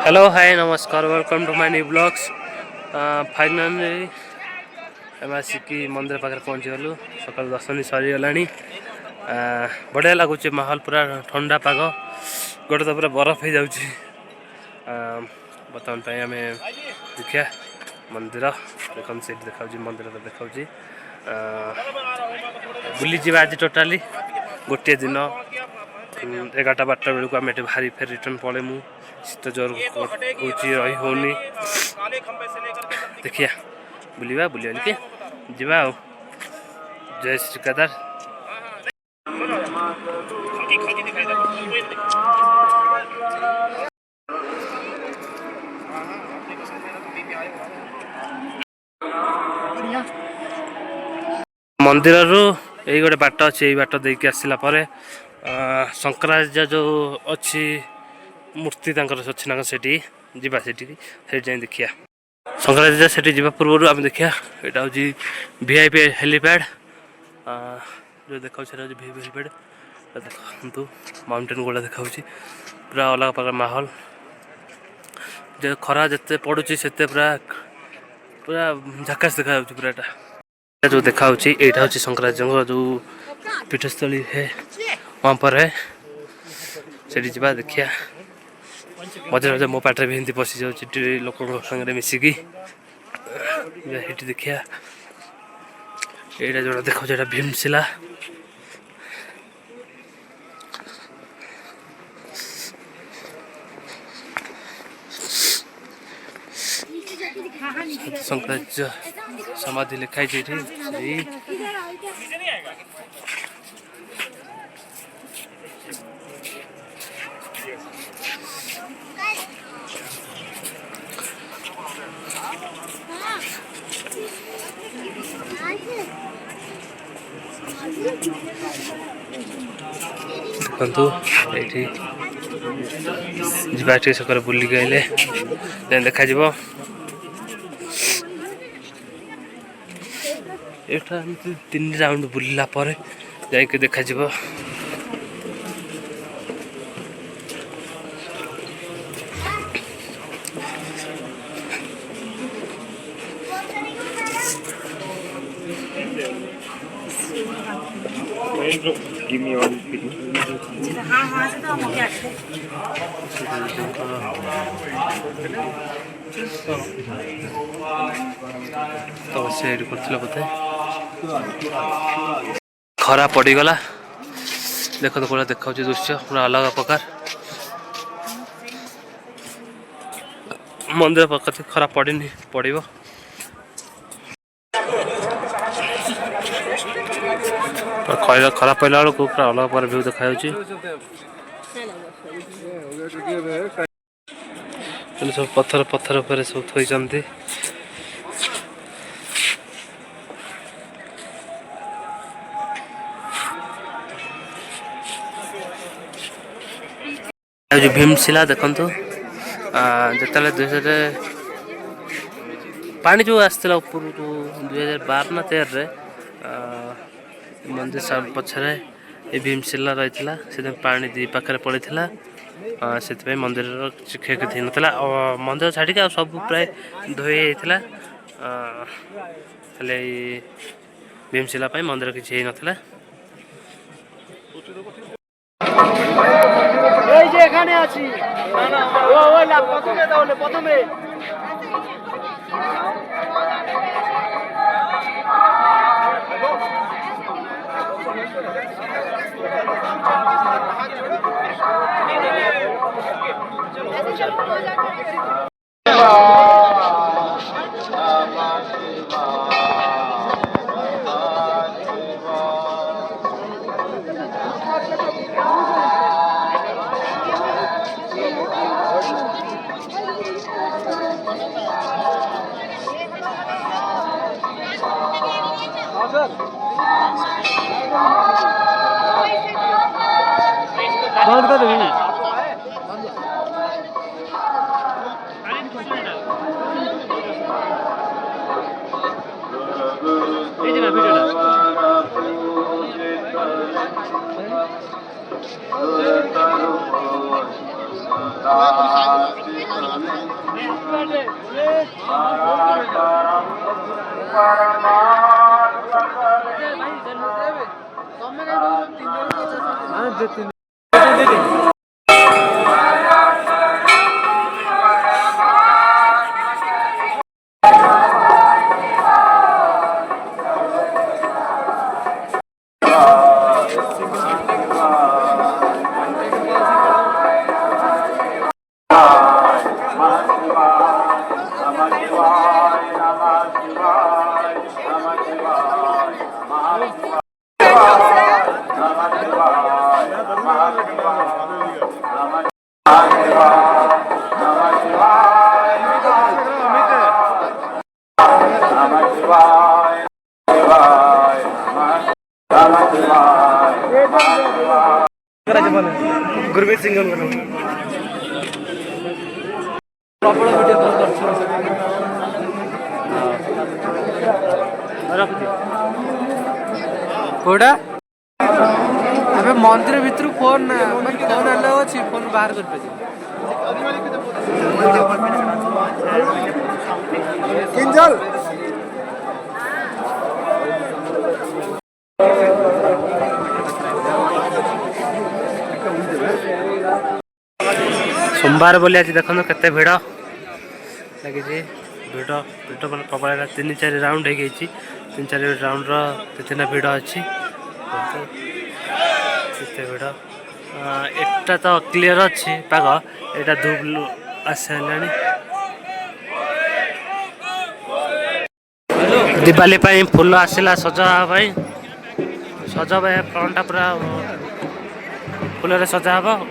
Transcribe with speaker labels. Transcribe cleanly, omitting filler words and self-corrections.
Speaker 1: Hello hi नमस्कार welcome to my new blogs. Finally आम आसिकी मंदिर पाखे पहुँची गलु। सकाल दर्शन सरीगला। बढ़िया लगुच माहौल पूरा ठंडा पाग गोटे तो पूरा बरफ हो जाऊँगी। बर्तमान आम देखिया मंदिर देखो से देखा मंदिर तो देखा बुली आज टोटाली गोटे दिन 11-12 बेलू आम भारी फेर रिटर्न पड़ेमु। शीत जोर रही होनी देखिया बुलिया बुलिया जीवा जय श्री केदार। मंदिर रु यही गोटे बाट अच्छी यही बाट देकी आसला शंकराचार्य जो अच्छी मूर्ति अच्छी ना सेठी जीवा सेठी जाए देखिया शंकराचार्य सेठी जीवा पूर्व आम देखिया यहाँ हूँ वीआईपी हेलीपैड जो देखा वीआईपी हेलीपैड देखु माउंटेन गुड़ा देखा पूरा अलग प्रकार माहौल जो खरा जिते पड़ुची से पूरा पूरा झाकास देखा पूरा जो देखा यहाँ हूँ शंकराचार्य जो पीठस्थली है वहाँ पर है सेठी जीवा देखिया मझे मझे मो पाटे भी हिंदी पशि जाऊँगी लोक संगे मिसिकी ये देखिया यहाँ जो देखा यहाँ भीमशिला शंकराचार्य समाधि लिखाई देखु ये सकाल बुलिक आइले देखा एटा 3 राउंड बुलला पर जाके देखा Give me one video. तो से बोधे खरा पड़गला देख तो कौन देखा दृश्य पूरा अलग प्रकार मंदिर पक्ष खरा पड़नी पड़ो खराब पड़ा बेलू पूरा अलग प्रकार व्यू देखा सब पत्थर पत्थर पर सब थोड़ी जो भीमशिला देखु जिते 2000 पानी जो आसला ऊपर 2012 ना 13 मंदिर सब पछरे ये भीमशिला रही से पानी दी पाखे पड़ी से मंदिर क्षयक्षति नाला मंदिर छाड़ी सब प्राय धोई होता भीमशिला मंदिर किसी नाला এখানে আছি ওই না প্রথমে তাহলে প্রথমে बंद कर दो गुरमीत सिंह
Speaker 2: कोड़ा अबे मंदिर भीतर फोन फोन अलाउ अछि फोन बाहर कर पे किंजल
Speaker 1: सोमवार बोली आज देखो केते भिड़ लगी भिड़ भिड़ मैंने प्रबल 3-4 राउंड हो गई 3-4 राउंड रतना भिड़ अच्छी भिड़ एटा तो क्लीयर अच्छी पाग एटा धूप आसानी दिवाली फुल आसला सजा सजा फ्रंटा पूरा फुल सजा हम